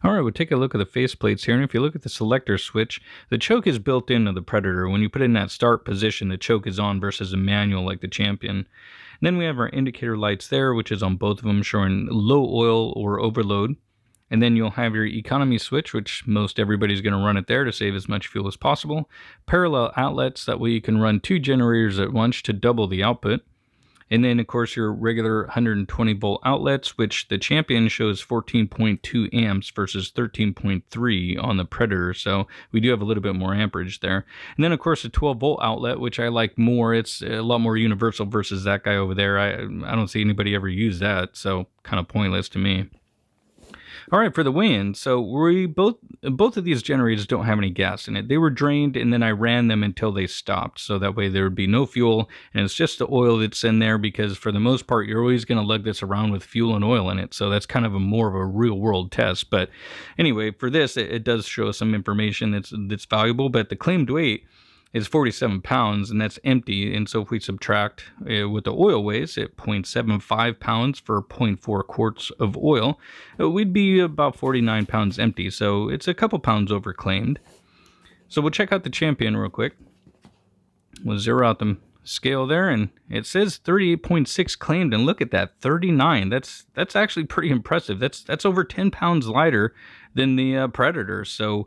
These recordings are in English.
All right, we'll take a look at the faceplates here. And if you look at the selector switch, the choke is built into the Predator. When you put it in that start position, the choke is on versus a manual like the Champion. And then we have our indicator lights there, which is on both of them, showing low oil or overload. And then you'll have your economy switch, which most everybody's going to run it there to save as much fuel as possible. Parallel outlets, that way you can run 2 generators at once to double the output. And then, of course, your regular 120 volt outlets, which the Champion shows 14.2 amps versus 13.3 on the Predator. So we do have a little bit more amperage there. And then, of course, a 12 volt outlet, which I like more. It's a lot more universal versus that guy over there. I don't see anybody ever use that, so kind of pointless to me. All right, for the weigh-in, so we both of these generators don't have any gas in it. They were drained, and then I ran them until they stopped, so that way there would be no fuel, and it's just the oil that's in there, because for the most part, you're always going to lug this around with fuel and oil in it, so that's kind of more of a real-world test. But anyway, for this, it does show some information that's valuable, but the claimed weight is 47 pounds, and that's empty. And so if we subtract what the oil weighs at 0.75 pounds for 0.4 quarts of oil, we'd be about 49 pounds empty. So it's a couple pounds overclaimed. So we'll check out the Champion real quick. We'll zero out the scale there, and it says 38.6 claimed, and look at that, 39. That's actually pretty impressive. That's over 10 pounds lighter than the Predator. So,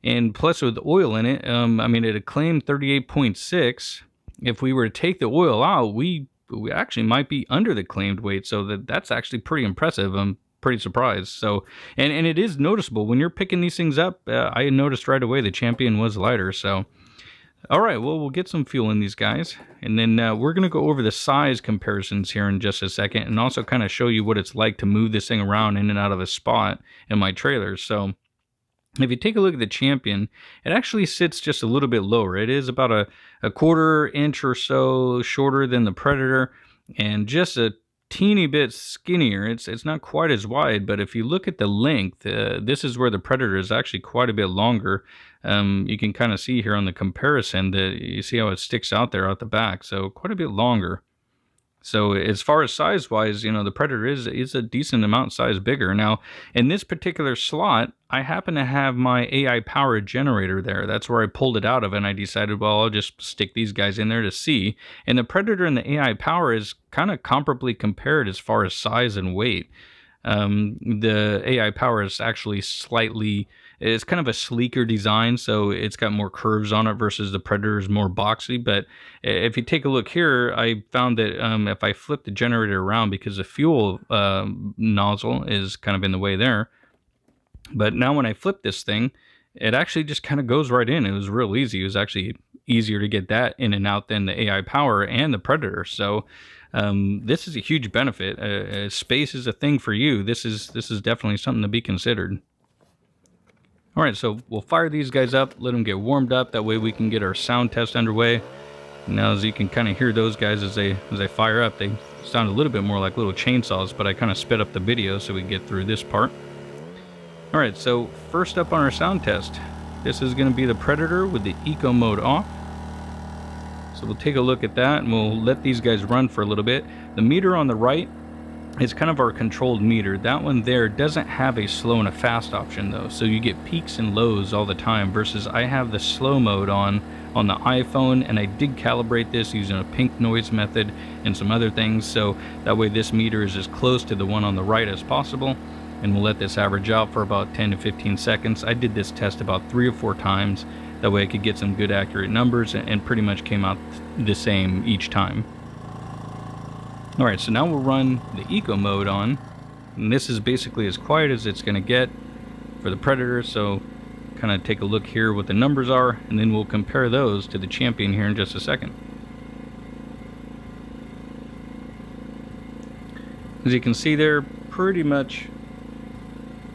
and plus with oil in it, I mean, it had claimed 38.6. If we were to take the oil out, we actually might be under the claimed weight. So that's actually pretty impressive. I'm pretty surprised. So, and it is noticeable when you're picking these things up. I noticed right away the Champion was lighter. So, all right, well, we'll get some fuel in these guys, and then we're going to go over the size comparisons here in just a second, and also kind of show you what it's like to move this thing around in and out of a spot in my trailer. So if you take a look at the Champion, it actually sits just a little bit lower. It is about a quarter inch or so shorter than the Predator, and just a teeny bit skinnier. It's not quite as wide, but if you look at the length, this is where the Predator is actually quite a bit longer. You can kind of see here on the comparison that you see how it sticks out there out the back, so quite a bit longer. So as far as size-wise, you know, the Predator is a decent amount size bigger. Now, in this particular slot, I happen to have my AI-powered generator there. That's where I pulled it out of, and I decided, well, I'll just stick these guys in there to see. And the Predator and the AI power is kind of comparably compared as far as size and weight. The AI power is actually it's kind of a sleeker design, so it's got more curves on it versus the Predator is more boxy. But if you take a look here, I found that if I flip the generator around, because the fuel nozzle is kind of in the way there, but now when I flip this thing, it actually just kind of goes right in. It was real easy. It was actually easier to get that in and out than the AI power and the Predator. So this is a huge benefit. Space is a thing for you. This is definitely something to be considered. All right, so we'll fire these guys up, let them get warmed up. That way we can get our sound test underway. Now, as you can kind of hear those guys as they fire up, they sound a little bit more like little chainsaws, but I kind of sped up the video so we can get through this part. All right, so first up on our sound test, this is going to be the Predator with the eco mode off. So we'll take a look at that, and we'll let these guys run for a little bit. The meter on the right is kind of our controlled meter. That one there doesn't have a slow and a fast option though, so you get peaks and lows all the time, versus I have the slow mode on the iPhone, and I did calibrate this using a pink noise method and some other things, so that way this meter is as close to the one on the right as possible. And we'll let this average out for about 10 to 15 seconds. I did this test about 3 or 4 times, that way I could get some good accurate numbers, and pretty much came out the same each time. Alright, so now we'll run the eco mode on, and this is basically as quiet as it's going to get for the Predator. So kind of take a look here what the numbers are, and then we'll compare those to the Champion here in just a second. As you can see there, pretty much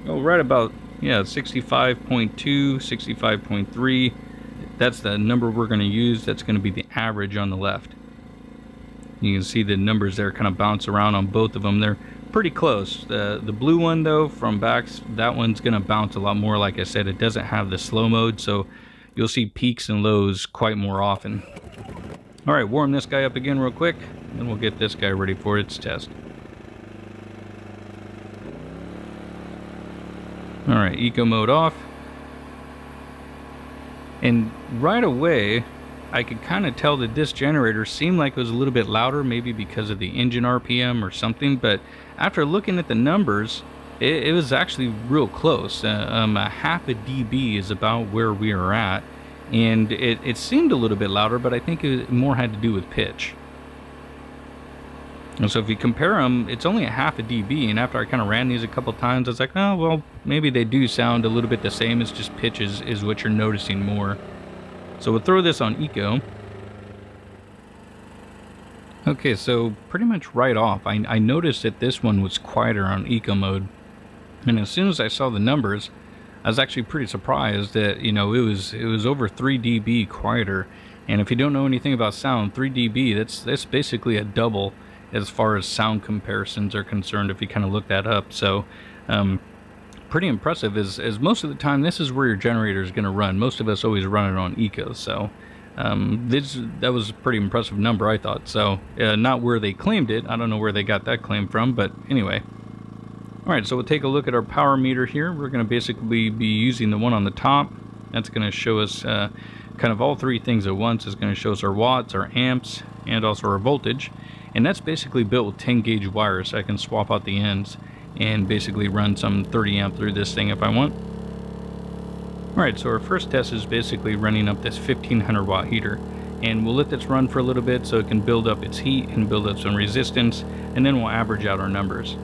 right about 65.2, 65.3. That's the number we're going to use. That's going to be the average on the left. You can see the numbers there kind of bounce around on both of them. They're pretty close. The blue one though from backs, that one's going to bounce a lot more. Like I said, it doesn't have the slow mode, so you'll see peaks and lows quite more often. All right, warm this guy up again real quick, and we'll get this guy ready for its test. All right, eco mode off. And right away, I could kind of tell that this generator seemed like it was a little bit louder, maybe because of the engine RPM or something. But after looking at the numbers, it was actually real close. A half a dB is about where we are at. And it seemed a little bit louder, but I think it more had to do with pitch. And so if you compare them, it's only a half a dB, and after I kind of ran these a couple times, I was like, oh, well, maybe they do sound a little bit the same. It's just pitch is what you're noticing more. So we'll throw this on eco. Okay, so pretty much right off, I noticed that this one was quieter on eco mode. And as soon as I saw the numbers, I was actually pretty surprised that, you know, it was over 3 dB quieter. And if you don't know anything about sound, 3 dB, that's basically a double as far as sound comparisons are concerned, if you kind of look that up. So pretty impressive, as most of the time this is where your generator is going to run. Most of us always run it on eco, so that was a pretty impressive number, I thought. So not where they claimed it. I don't know where they got that claim from, but anyway. Alright, so we'll take a look at our power meter here. We're going to basically be using the one on the top. That's going to show us kind of all three things at once. It's going to show us our watts, our amps, and also our voltage. And that's basically built with 10 gauge wires, so I can swap out the ends and basically run some 30 amp through this thing if I want. Alright, so our first test is basically running up this 1500 watt heater. And we'll let this run for a little bit so it can build up its heat and build up some resistance, and then we'll average out our numbers.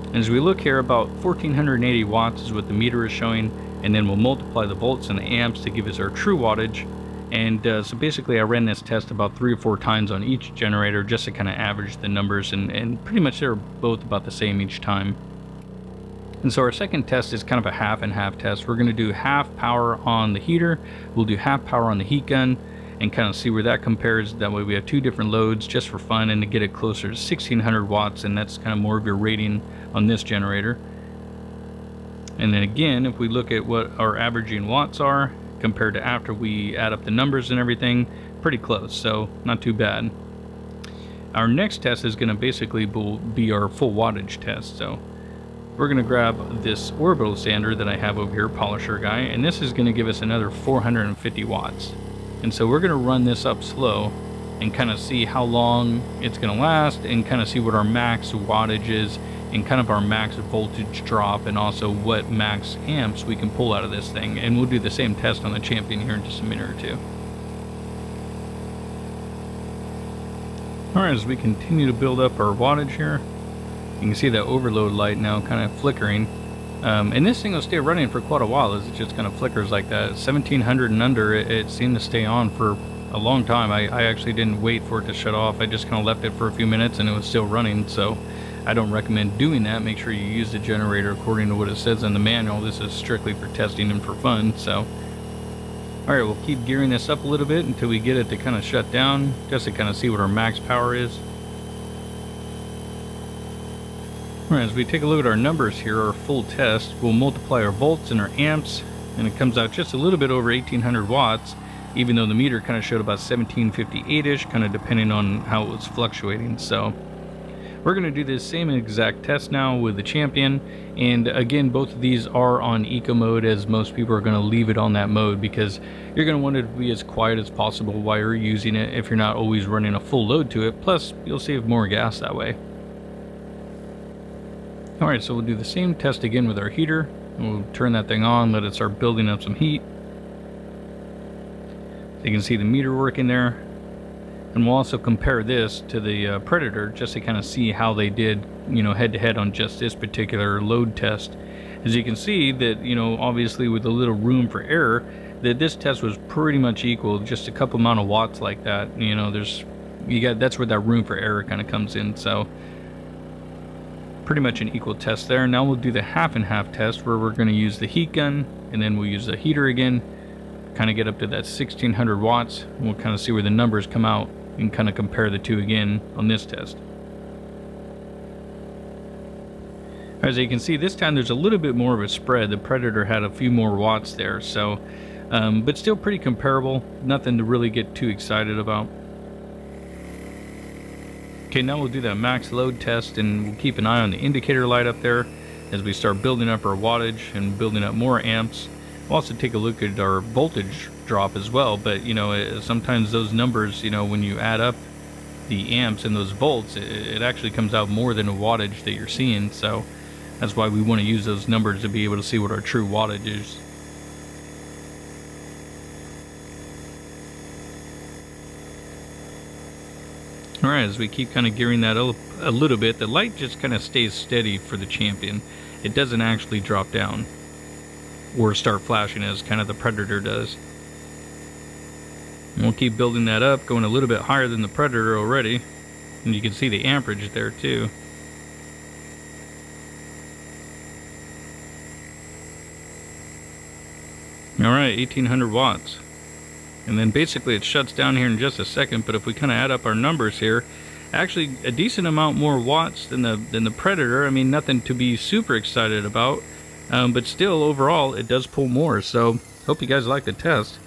And as we look here, about 1480 watts is what the meter is showing, and then we'll multiply the volts and the amps to give us our true wattage. And so basically I ran this test about 3 or 4 times on each generator just to kind of average the numbers, and pretty much they're both about the same each time. And so our second test is kind of a half and half test. We're going to do half power on the heater, we'll do half power on the heat gun, and kind of see where that compares. That way we have 2 different loads just for fun and to get it closer to 1600 watts, and that's kind of more of your rating on this generator. And then again, if we look at what our averaging watts are compared to after we add up the numbers and everything, pretty close, so not too bad. Our next test is going to basically be our full wattage test. So we're going to grab this orbital sander that I have over here, Polisher Guy, and this is going to give us another 450 watts. And so we're going to run this up slow and kind of see how long it's going to last, and kind of see what our max wattage is and kind of our max voltage drop, and also what max amps we can pull out of this thing. And we'll do the same test on the Champion here in just a minute or two. Alright, as we continue to build up our wattage here, you can see that overload light now kind of flickering. And this thing will stay running for quite a while as it just kind of flickers like that. 1700 and under, it seemed to stay on for a long time. I actually didn't wait for it to shut off. I just kind of left it for a few minutes and it was still running. So I don't recommend doing that. Make sure you use the generator according to what it says in the manual. This is strictly for testing and for fun. So alright, we'll keep gearing this up a little bit until we get it to kind of shut down, just to kind of see what our max power is. Alright, as we take a look at our numbers here, our full test, we'll multiply our volts and our amps, and it comes out just a little bit over 1800 watts, even though the meter kind of showed about 1758-ish, kind of depending on how it was fluctuating. So we're going to do this same exact test now with the Champion, and again, both of these are on eco mode, as most people are going to leave it on that mode because you're going to want it to be as quiet as possible while you're using it if you're not always running a full load to it. Plus, you'll save more gas that way. Alright, so we'll do the same test again with our heater. We'll turn that thing on, let it start building up some heat. So you can see the meter working there. And we'll also compare this to the Predator just to kind of see how they did, you know, head to head on just this particular load test. As you can see that, you know, obviously with a little room for error, that this test was pretty much equal, just a couple amount of watts like that. You know, that's where that room for error kind of comes in. So pretty much an equal test there. Now we'll do the half and half test where we're going to use the heat gun, and then we'll use the heater again, kind of get up to that 1600 watts. We'll kind of see where the numbers come out and kind of compare the two again on this test. As you can see, this time there's a little bit more of a spread. The Predator had a few more watts there, so but still pretty comparable. Nothing to really get too excited about. Okay, now we'll do that max load test, and we'll keep an eye on the indicator light up there. as we start building up our wattage and building up more amps. We'll also take a look at our voltage drop as well, but you know, sometimes those numbers, you know, when you add up the amps and those volts, it actually comes out more than a wattage that you're seeing. So that's why we want to use those numbers to be able to see what our true wattage is. Alright, as we keep kind of gearing that up a little bit, the light just kind of stays steady for the Champion. It doesn't actually drop down or start flashing as kind of the Predator does. And we'll keep building that up, going a little bit higher than the Predator already. And you can see the amperage there too. Alright, 1800 watts. And then basically it shuts down here in just a second, but if we kind of add up our numbers here, actually a decent amount more watts than the Predator. I mean, nothing to be super excited about, but still overall it does pull more. So hope you guys like the test.